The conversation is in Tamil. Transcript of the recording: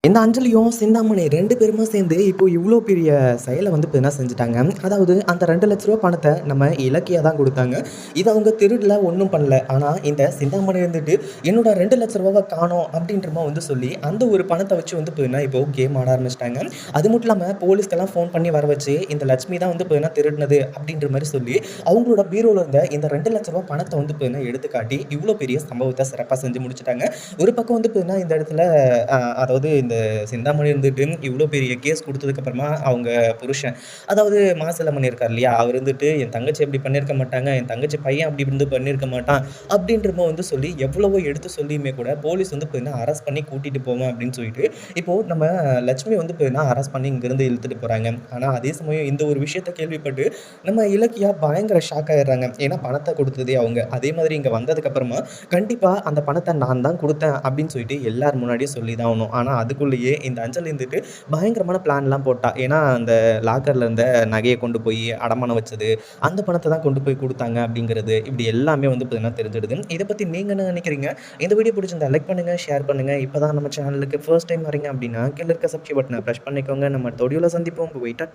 இந்த அஞ்சலியும், சிந்தாமணி 2 பேருமே சேர்ந்து இப்போ இவ்ளோ பெரிய செயல வந்து பார்த்தீங்கன்னா செஞ்சுட்டாங்க. அதாவது அந்த ரூ. 2,00,000 பணத்த நம்ம இலக்கியா தான் குடுத்தாங்க. இத அவங்க திருடல, ஒண்ணும் பண்ணல. ஆனா இந்த சிந்தாமணி இருந்துட்டு, "என்னோட ரூ. 2,00,000 காணோம்" அப்படின்ற மாரி வந்து சொல்லி, அந்த ஒரு பணத்த வச்சு வந்து பார்த்தீங்கன்னா, இப்போ கேம் ஆட ஆரம்பிச்சுட்டாங்க. அது மட்டும் இல்லாம போலீஸ்க்கெல்லாம் ஃபோன் பண்ணி வர வச்சு, இந்த லட்சுமி தான் வந்து பார்த்தீங்கன்னா திருடுனது அப்படின்ற மாரி சொல்லி, அவங்களோட பீரோல இருந்த இந்த ரூ. 2,00,000 பணத்த வந்து பார்த்தீங்கன்னா எடுத்து காட்டி, இவ்ளோ பெரிய சம்பவத்த சிறப்பா செஞ்சு முடிச்சுட்டாங்க. ஒரு பக்கம் வந்து பார்த்தீங்கன்னா, இந்த இடத்துல அதாவது இந்த சிந்தாமணி இருந்துட்டு இவ்ளோ பெரிய கேஸ் குடுத்ததுக்கு அப்புறமா அவங்க புருஷன், அதாவது மாசிலாமணி இருக்கார் இல்லையா? அவர் இருந்துட்டு என் தங்கச்சி அப்படி பண்ணியிருக்க மாட்டாங்க. என் தங்கச்சி பையன் அப்படி வந்து பண்ணியிருக்க மாட்டான். அப்படின்ற மாரி வந்து சொல்லி எவ்வளவோ எடுத்து சொல்லியுமே கூட போலீஸ் வந்து பார்த்தீங்கன்னா, அரெஸ்ட் பண்ணி கூட்டிட்டு போவேன் அப்படின்னு சொல்லிட்டு, இப்போ நம்ம லட்சுமி வந்து பார்த்தீங்கன்னா, அரெஸ்ட் பண்ணி இங்கிருந்து இழுத்துட்டு போறாங்க. ஆனா அதே சமயம் இந்த ஒரு விஷயத்த கேள்விப்பட்டு நம்ம இலக்கியா பயங்கர ஷாக் ஆயிடுறாங்க. ஏன்னா பணத்த குடுத்ததே அவங்க. அதே மாதிரி இங்க வந்ததுக்கு அப்புறமா கண்டிப்பா அந்த பணத்த நான் தான் குடுத்தேன் அப்படின்னு சொல்லிட்டு எல்லார் முன்னாடியும் சொல்லி தான் ஆகணும். ஆனா அதுக்குள்ளேயே இந்த அஞ்சலி இருந்துட்டு பயங்கரமான பிளான்லாம் போட்டா. ஏன்னா அந்த லாக்கர்ல இருந்த நகைய கொண்டு போய் அடமானம் வச்சது, அந்த பணத்த தான் கொண்டு போய் குடுத்தாங்க அப்படிங்கிறது, இப்படி எல்லாமே வந்து பார்த்தீங்கன்னா தெரிஞ்சிடுது. இத பத்தி நீங்க என்ன நினைக்கிறீங்க? இந்த வீடியோ பிடிச்சிருந்தா லைக் பண்ணுங்க, ஷேர் பண்ணுங்க. இப்ப தான் நம்ம சேனலுக்கு ஃபர்ஸ்ட் டைம் வரீங்க அப்படின்னா, கீழ இருக்க சப்ஸ்கிரைப் பட்டன பிரஸ் பண்ணிக்கோங்க. நம்ம அடுத்த வீடியோல சந்திப்போம். வெயிட்டா